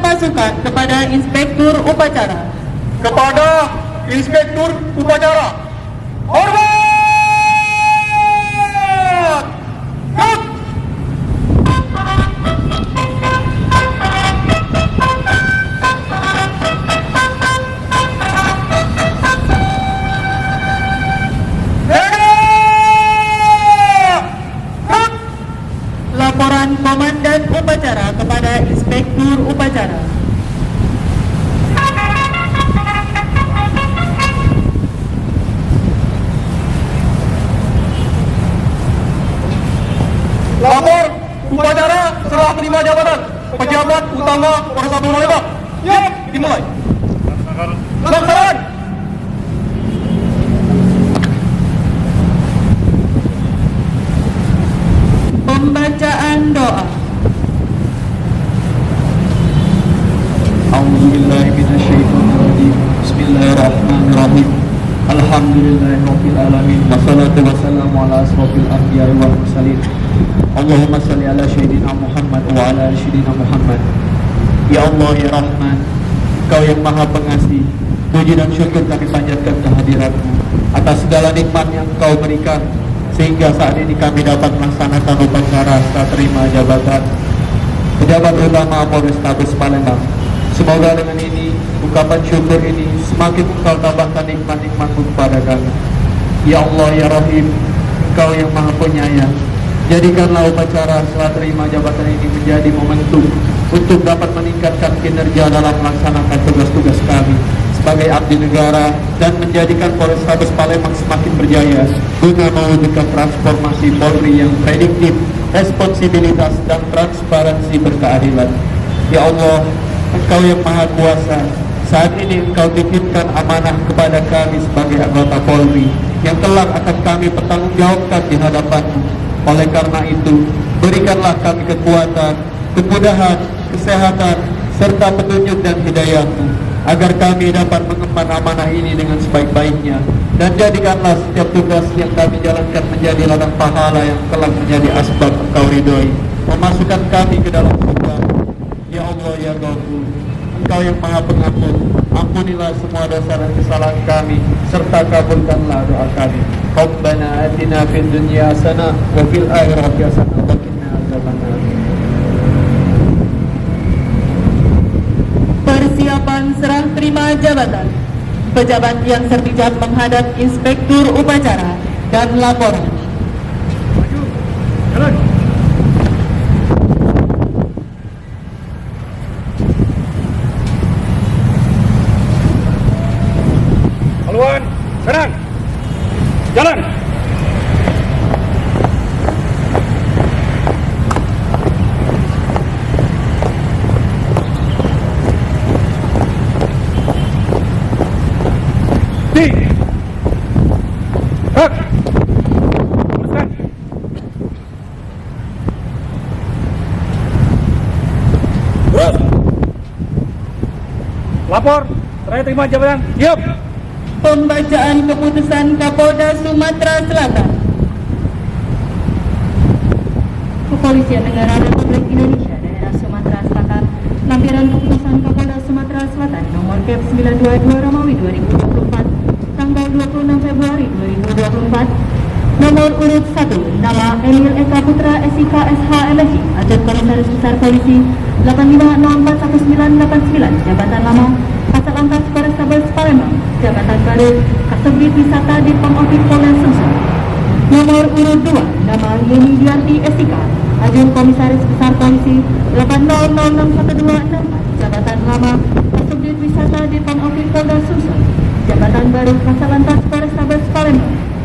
pasukan kepada Inspektur Upacara. Kepada Inspektur Upacara. Hormat! Cut! Laporan Komandan Upacara kepada Inspektur Upacara. Lapor upacara serah terima jabatan pejabat utama Polres Satu Palembang. Ya, dimulai. Laksanakan. Pembacaan doa. A'udzubillahi minasyaitonirrajim. Bismillahirrahmanirrahim. Alhamdulillahirabbil alamin. Wassalatu wassalamu ala asrofil anbiya'i wal mursalin. Allahumma shalli ala sayyidina Muhammad wa ala ali sayyidina Muhammad. Ya Allah ya Rahman, Kau yang Maha Pengasih, puji dan syukur kami panjatkan kehadirat-Mu atas segala nikmat yang Kau berikan, sehingga saat ini kami dapat melaksanakan upacara serah terima jabatan pejabat utama Polrestabes Palembang. Semoga dengan ini, ungkapan syukur ini semakin Engkau tambahkan nikmat-nikmat-Mu kepada kami. Ya Allah ya Rahim, Engkau yang Maha Penyayang, jadikanlah upacara serah terima jabatan ini menjadi momentum untuk dapat meningkatkan kinerja dalam melaksanakan tugas-tugas kami sebagai abdi negara dan menjadikan Polrestabes Palembang semakin berjaya guna mewujudkan transformasi Polri yang prediktif, responsibilitas dan transparansi berkeadilan. Ya Allah, Engkau yang Maha Kuasa, saat ini Engkau titipkan amanah kepada kami sebagai anggota Polri yang kelak akan kami pertanggungjawabkan di hadapan-Mu. Oleh karena itu, berikanlah kami kekuatan, kemudahan, kesehatan, serta petunjuk dan hidayah-Mu, agar kami dapat mengemban amanah ini dengan sebaik-baiknya, dan jadikanlah setiap tugas yang kami jalankan menjadi ladang pahala yang kelak menjadi asbab Engkau ridhoi, memasukkan kami ke dalam surga. Ya Allah ya Ghafur, Engkau yang Maha Pengampun, ampunilah semua dosa dan kesalahan kami, serta kabulkanlah doa kami. Rabbana atina fid dunya hasanah wa fil akhirati hasanah wa qina adzabannar. Persiapan serah terima jabatan. Pejabat yang sertijab menghadap Inspektur Upacara dan laporan. Maju. Jalan. Haluan, serang. Jalan. Di. Hak. Teruskan. Terus. Lapor. Terakhir terima jabatan. Siap. Pembacaan keputusan Kapolda Sumatera Selatan. Kepolisian Negara Republik Indonesia Daerah Sumatera Selatan, lampiran keputusan Kapolda Sumatera Selatan nomor Kep 922 Romawi 2024 tanggal 26 Februari 2024. Nomor urut 1, nama Emil Eka Putra SIK SH MSI, Ajun Komisaris Besar Polisi 85041989, jabatan lama Kasatlantas Polrestabes Palembang, jabatan baru Kasubdit Wisata di Pamofit Polres Sumsel. Nomor urut 2, nama Yeni Diarti SIK, Ajun Komisaris Besar Polisi 80061264, jabatan lama Kasubdit Wisata di Pamofit Polres Sumsel, jabatan baru Kasatlantas Polrestabes Palembang.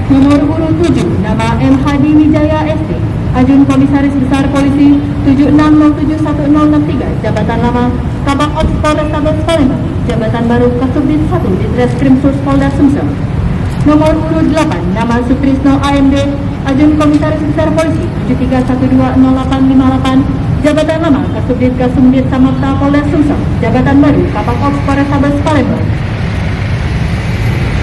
Nomor urut 7, nama M. Hadi Wijaya ST, Ajun Komisaris Besar Polisi 76071063, jabatan lama Kabak Ops Polrestabes Palembang, jabatan baru Kasubdit 1 di Treskrimsus Polda Sumsel. Nomor urut 8, nama Sutrisno AMD, Ajun Komisaris Besar Polisi 73120858, jabatan lama Kasubdit Kasumdit Samapta Polda Sumsel, jabatan baru Kabak Ops Polrestabes Palembang.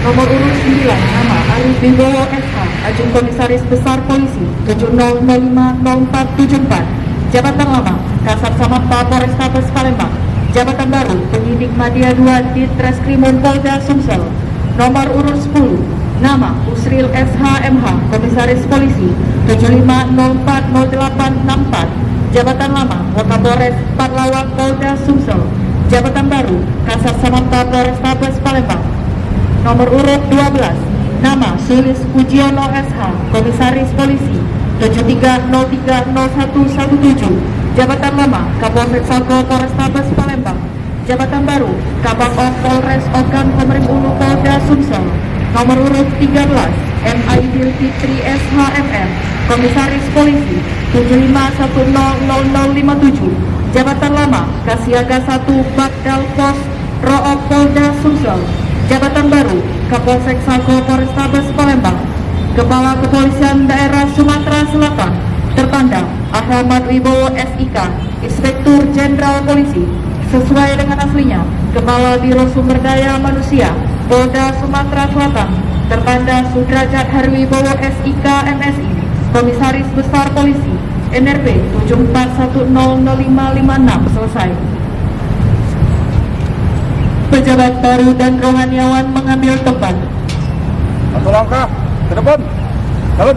Nomor urut 9, nama Arif Wibowo SH, Ajun Komisaris Besar Polisi 70050474, jabatan lama Kasat Samapta Polrestabes Palembang. Jabatan baru penyidik Madya 2 di Treskrimum Polda Sumsel. Nomor urut 10, nama Usril SHMH, Komisaris Polisi 75040864. Jabatan lama Wakapolres Patlawak Polda Sumsel. Jabatan baru Kasat Samapta Polrestabes Palembang. Nomor urut 12, nama Sulis Pujiono SH, Komisaris Polisi 73030117. Jabatan lama Kapolsek Salko Polrestabes Palembang. Jabatan baru Kabak Om Polres Ogan Komering Ulu Polda Sumsel. Nomor urut 13, MI Fitri SHMM, Komisaris Polisi 75100057. Jabatan lama Kasiaga 1 Bakdal Pos Roop Polda Sumsel. Jabatan baru Kapolsek Salko Polrestabes Palembang. Kepala Kepolisian Daerah Sumatera Selatan terpandang Ahmad Wibowo SIK, Inspektur Jenderal Polisi, sesuai dengan aslinya, Kepala Biro Sumber Daya Manusia, Polda Sumatera Selatan, terpandang Sudrajat Harwibowo SIK MSI, Komisaris Besar Polisi, NRP 74100556, selesai. Pejabat baru dan rohaniawan mengambil tempat. Satu langkah ke depan. Jalan.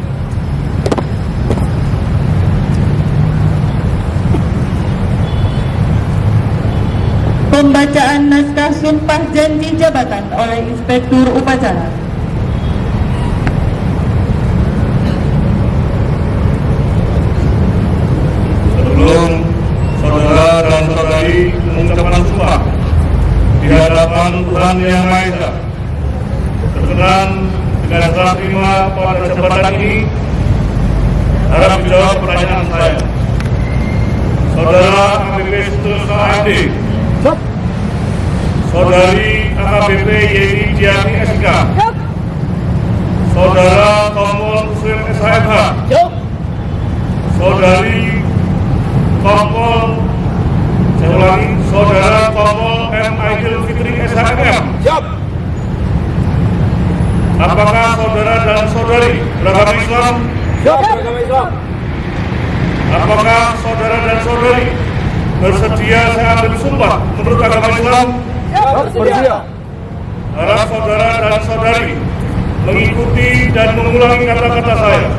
Pembacaan naskah sumpah janji jabatan oleh Inspektur Upacara. Sebelum saudara dan saudari mengucapkan sumpah di hadapan Tuhan Yang Maha Esa, berkenan dengan serah terima pada jabatan ini, harap dijawab pertanyaan saya. Saudara AKBP Sutoso AMD, Saudari AKBP Yeni Diani SK, Saudara Kompol Usril SHMH, Saudari Kompol, saya ulangi, Saudara Kompol M. Aidil Fitri SHMM. Apakah saudara dan saudari beragama Islam? Apakah saudara dan saudari bersedia saya ambil sumpah menurut agama Islam? Bersedia. Harap saudara dan saudari mengikuti dan mengulangi kata-kata saya.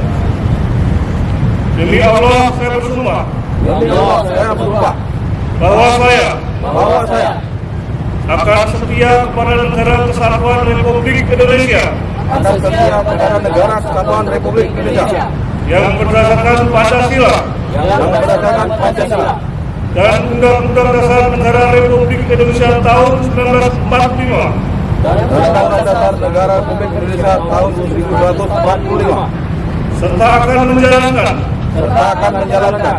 Demi Allah saya bersumpah Demi Allah saya bersumpah bahwa saya akan setia kepada Negara Kesatuan Republik Indonesia akan setia kepada Negara Kesatuan Republik Indonesia yang berdasarkan Pancasila yang berdasarkan Pancasila dan Undang-Undang Dasar Negara Republik Indonesia tahun 1945, dan Undang-Undang Dasar Negara Republik Indonesia tahun 1945, serta akan menjalankan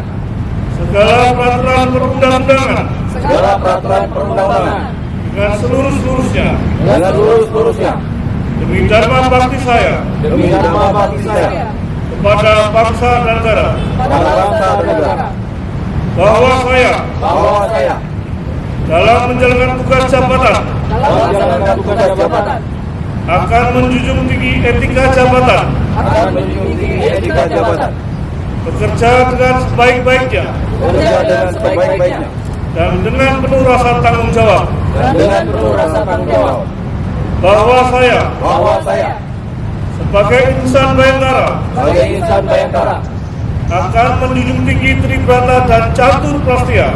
segala peraturan perundang-undangan dengan seluruh-seluruhnya demi dharma bakti saya kepada bangsa dan negara, bahwa saya dalam menjalankan tugas jabatan akan menjunjung tinggi etika jabatan, bekerja dengan sebaik-baiknya dan dengan penuh rasa tanggung jawab, bahwa saya sebagai insan Bayangkara akan menjunjung tinggi Tribrata dan Catur Prastia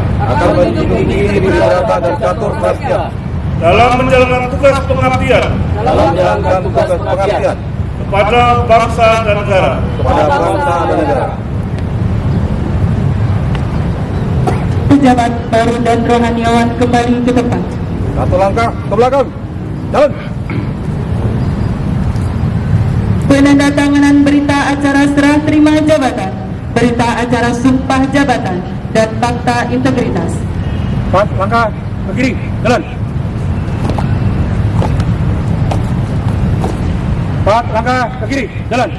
dalam menjalankan tugas pengabdian kepada bangsa dan negara. Pejabat baru dan rohaniawan kembali ke tempat. Satu langkah ke belakang. Jalan. Penandatanganan berita acara serah terima jabatan, berita acara sumpah jabatan, dan fakta integritas. 4 langkah ke kiri. Jalan. 4 langkah ke kiri. Jalan.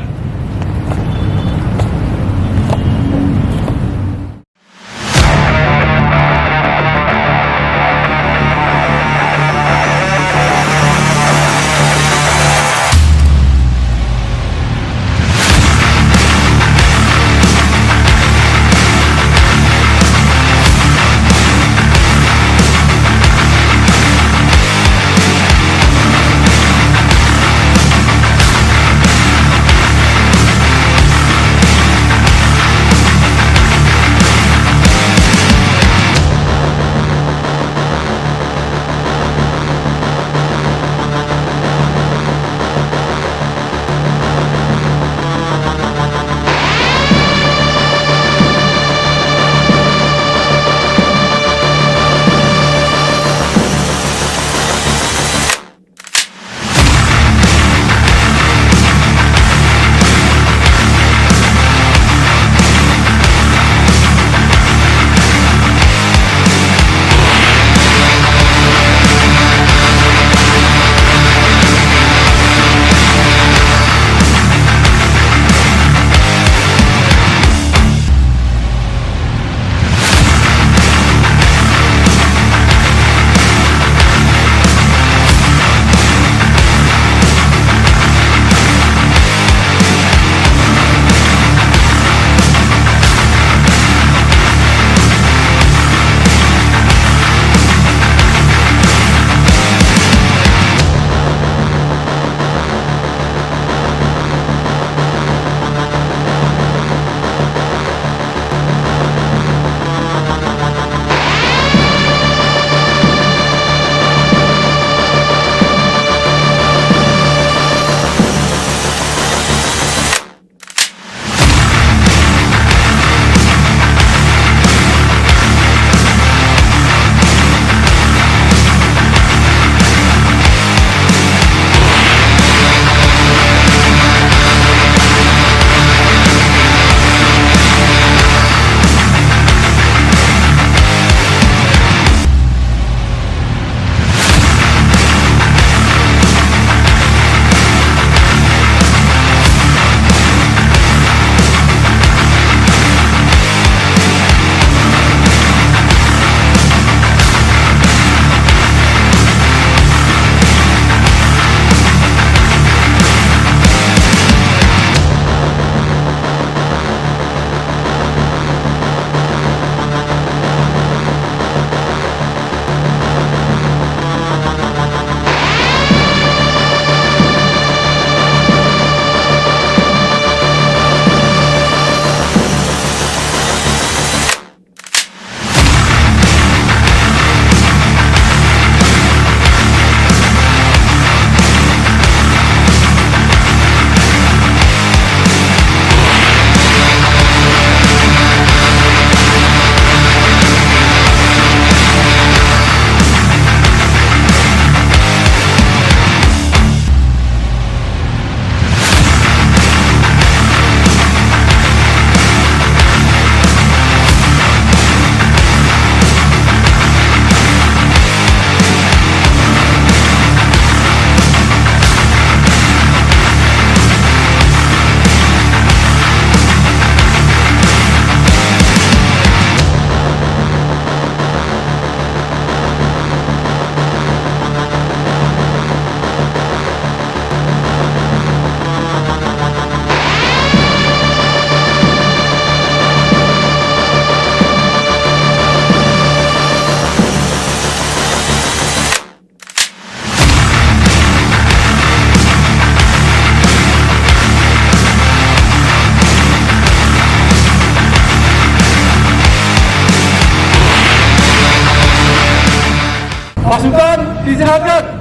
Pasukan diistirahatkan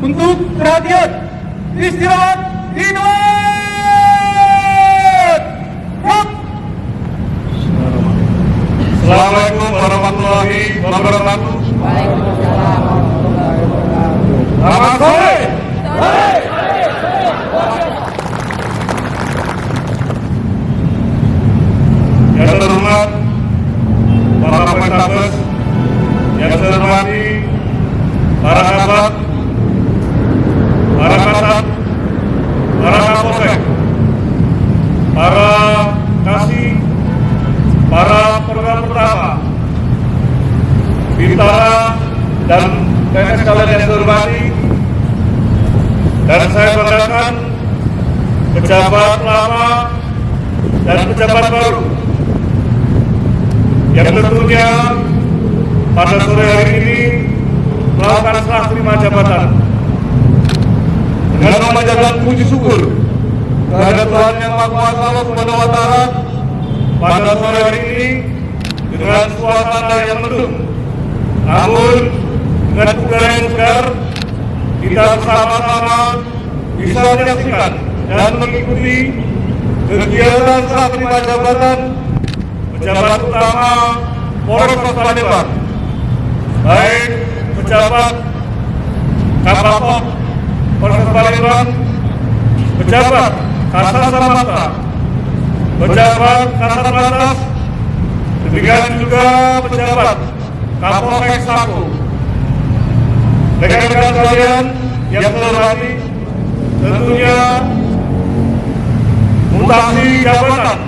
untuk perhatian. Istirahat dimulai. Rut. Assalamualaikum warahmatullahi wabarakatuh. Selamat sore. Yang terhormat para Kapolres, yang saya hormati para Kabak, para Kasat, para Kapolsek, para Kasih, para perwira pertama, Bintara, dan PNS kalian yang saya hormati, dan saya banggakan pejabat lama dan pejabat baru yang tentunya pada sore hari ini melakukan serah terima jabatan dengan memanjatkan puji syukur kepada Tuhan Yang Maha Kuasa Allah Subhanahu wa Ta'ala pada sore hari ini dengan suasana yang mendung, namun dengan udara yang segar kita bersama-sama bisa menyaksikan dan mengikuti kegiatan serah terima jabatan pejabat utama Polres Palembang, baik pejabat Kapolres Polres Palembang, pejabat Kasat Samapta, pejabat Kasat Lantas, demikian juga pejabat Kapolsek 1. Rekan-rekan sekalian yang saya hormati, tentunya mutasi jabatan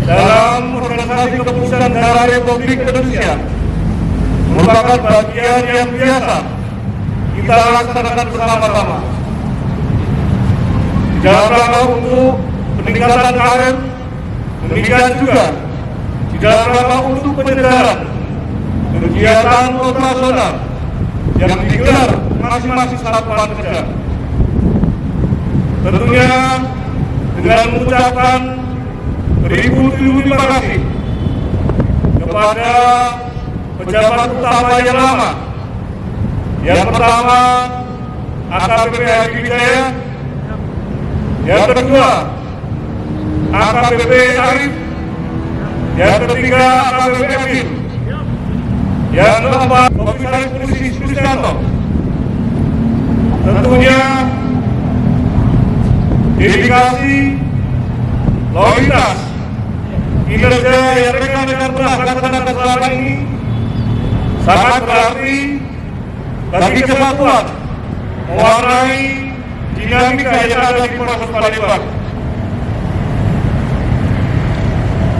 dalam organisasi kepolisian negara Republik Indonesia merupakan bagian yang biasa kita laksanakan bersama-sama dalam rangka untuk peningkatan karir, demikian juga di dalam rangka untuk penyegaran kegiatan operasional yang digelar masing-masing satuan kerja. Tentunya dengan mengucapkan beribu-ribu terima kasih kepada pejabat utama yang lama. Yang pertama AKBP Hadi Wijaya, yang kedua AKBP Arif, yang ketiga AKBP Emil, yang keempat Komisaris Polisi Sulistianto. Tentunya dedikasi, loyalitas, kinerja yang rekan-rekan telah laksanakan selama ini sangat berarti bagi kesatuan mewarnai dinamika yang ada di Polres Palembang.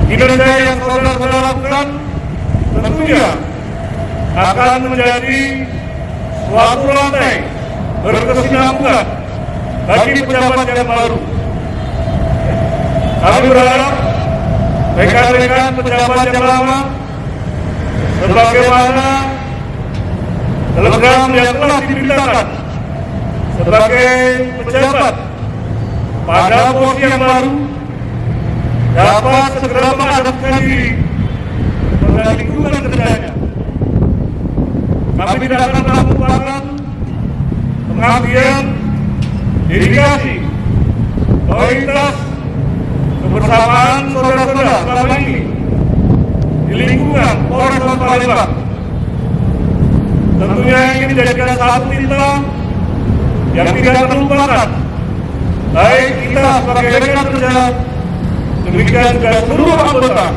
Kinerja yang saudara-saudara lakukan tentunya akan menjadi suatu rantai berkesinambungan bagi pejabat yang baru. Kami berharap rekan-rekan pejabat yang lama sebagaimana telegram yang telah diberitakan sebagai pejabat pada posisi yang baru dapat segera mengadaptasi diri pada lingkungan kerjanya. Kami tidak akan melakukan pengabdian, dedikasi, loyalitas, kebersamaan saudara-saudara selama ini di lingkungan Polres Palembang. Tentunya ini menjadikan satu tinta yang tidak terlupakan, baik kita sebagai rekan kerja, demikian juga seluruh anggota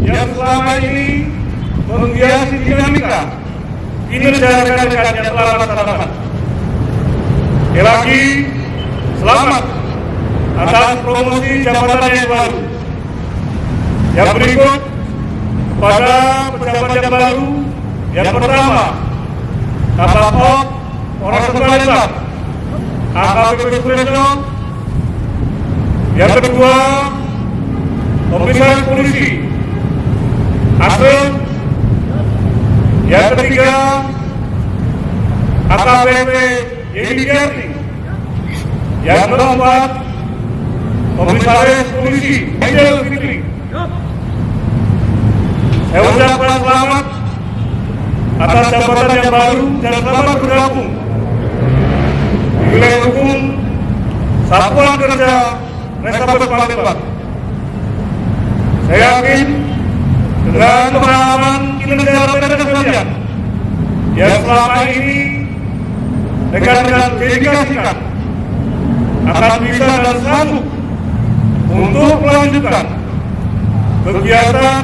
yang selama ini menghiasi dinamika kinerja rekan-rekan yang telah laksanakan. Sekali lagi, selamat atas promosi jabatan yang baru. Yang berikut kepada pejabat yang baru, yang pertama Kapolres Polres Palembang AKBP Sulistianto, yang kedua Komisaris Polisi Asrul, yang ketiga AKBP Yeni Giarti, yang keempat Komisaris Polisi Angel Fitri. Saya ucapkan selamat atas jabatan yang baru dan selamat bergabung di wilayah hukum Satuan Kerja Restabes Palembang. Saya yakin dengan pengalaman kinerja rekan-rekan sekalian yang selama ini rekan-rekan dedikasikan akan bisa dan sanggup untuk melanjutkan kegiatan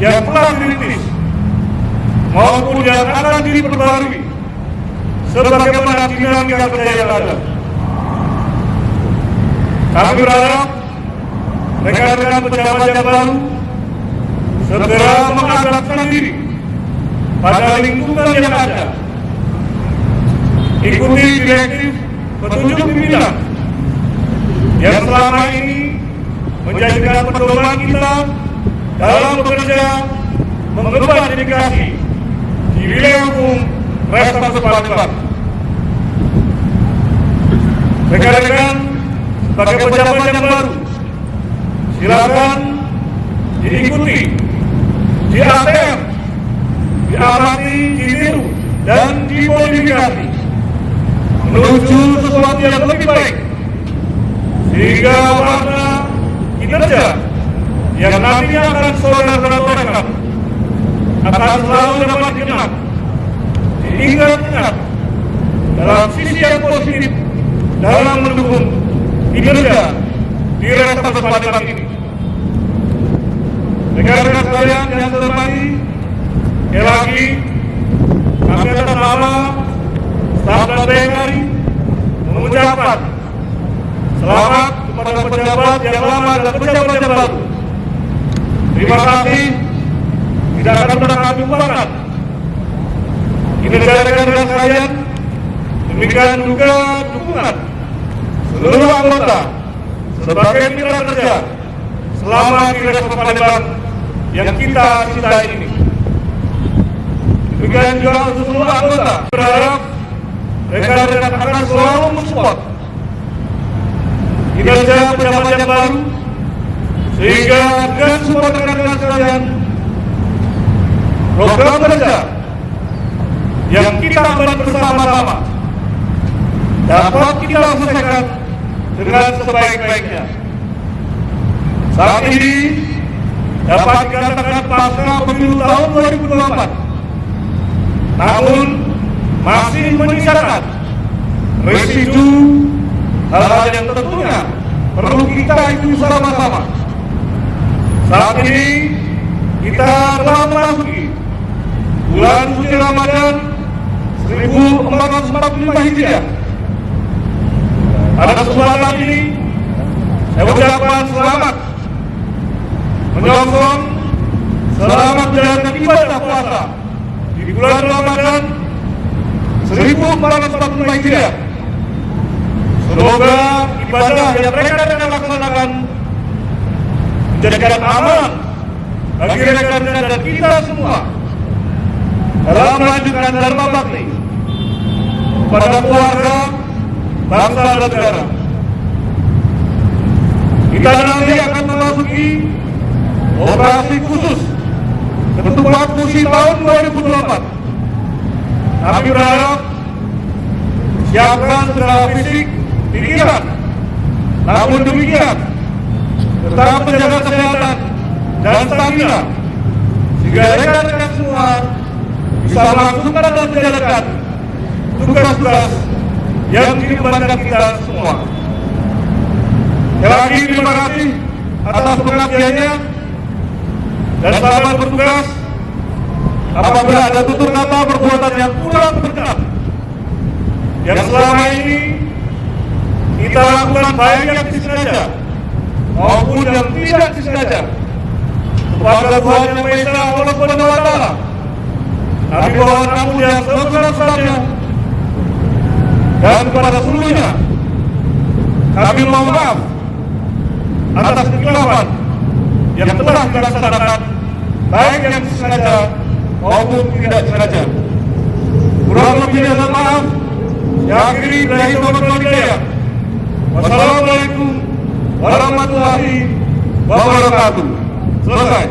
yang telah dirintis maupun yang akan diperbarui sebagaimana dinamika kerja yang ada. Kami berharap rekan-rekan pejabat yang baru segera mengadaptasi diri pada lingkungan yang ada, ikuti direktif petunjuk pimpinan yang selama ini menjadikan pedoman kita dalam bekerja mengemban dedikasi di wilayah hukum Restabes Palembang. Rekan-rekan, sebagai pejabat yang baru, silakan diikuti, di-ATM, diamati, ditiru, dan dimodifikasi menuju sesuatu yang lebih baik, sehingga warna kinerja yang nantinya akan saudara torehkan akan selalu dapat dikenang, diingat-ingat dalam sisi yang positif dalam mendukung kinerja di Restabes Palembang ini. Rekan-rekan sekalian yang terhormati, sekali lagi kami atas nama staf dan TNI mengucapkan selamat kepada pejabat yang lama dan pejabat yang baru. Terima kasih, tidak akan pernah kami lupakan kinerja rekan-rekan sekalian. Demikian juga dukungan seluruh anggota sebagai mitra kerja selama di Restabes Palembang yang kita cintai ini. Demikian juga untuk seluruh anggota, berharap rekan-rekan akan selalu mensupport kinerja pejabat yang baru, sehingga dengan support rekan-rekan sekalian, program kerja yang kita emban bersama-sama dapat kita selesaikan dengan sebaik-baiknya. Saat ini dapat dikatakan pasca pemilu tahun 2024, namun masih menyisakan residu hal-hal yang tentunya perlu kita ikuti sama-sama. Saat ini kita telah memasuki bulan suci Ramadan 1445 Hijriah. Pada kesempatan ini saya ucapkan selamat menyongsong selamat menjalankan ibadah puasa di bulan Ramadan 1445 Hijriah. Semoga ibadah yang rekan-rekan laksanakan menjadikan aman bagi rekan-rekan dan kita semua dalam melanjutkan dharma bakti kepada keluarga, bangsa dan negara. Kita nanti akan memasuki operasi khusus ketupat musim tahun 2024. Kami berharap siapkan secara fisik, pikiran. Namun demikian, tetap menjaga kesehatan dan stamina, sehingga rekan-rekan semua bisa melangsungkan dan menjalankan tugas-tugas yang diembankan kita semua. Sekali lagi terima kasih atas pengabdiannya, dan selamat bertugas. Apabila ada tutur kata perbuatan yang kurang berkenan yang selama ini kita lakukan, baik yang disengaja maupun yang tidak disengaja, kepada Tuhan Yang Maha Esa Allah Subhanahu wa Ta'ala, kami mohon ampun yang sebesar-besarnya, dan kepada seluruhnya kami mohon maaf atas kekhilafan yang telah dilaksanakan, baik yang disengaja maupun tidak disengaja. Kurang lebihnya mohon maaf. Saya akhiri billahi taufiq wal hidayah. Wassalamualaikum warahmatullahi wabarakatuh. Selesai.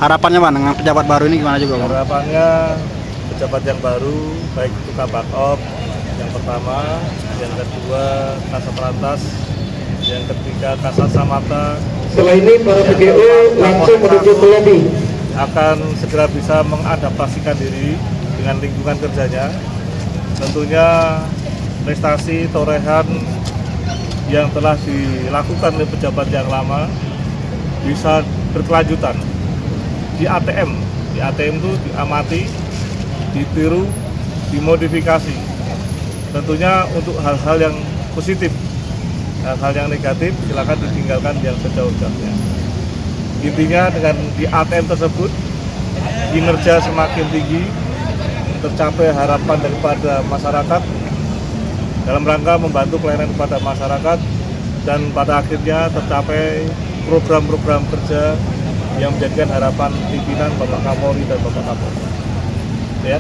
Harapannya Bang dengan pejabat baru ini gimana juga Bang? Harapannya pejabat yang baru, baik itu Kabak-Op yang pertama, yang kedua Kasat Lantas, yang ketiga Kasat Samapta. Setelah ini para PGU langsung menuju ke lobi. Akan segera bisa mengadaptasikan diri dengan lingkungan kerjanya. Tentunya prestasi torehan yang telah dilakukan oleh pejabat yang lama bisa berkelanjutan. Di ATM itu diamati, ditiru, dimodifikasi. Tentunya untuk hal-hal yang positif, hal-hal yang negatif silakan ditinggalkan yang sejauh-jauhnya. Intinya dengan di ATM tersebut kinerja semakin tinggi, tercapai harapan daripada masyarakat dalam rangka membantu pelayanan kepada masyarakat, dan pada akhirnya tercapai program-program kerja yang menjadikan harapan pimpinan Bapak Kapolri dan Bapak Kapolri. Ya.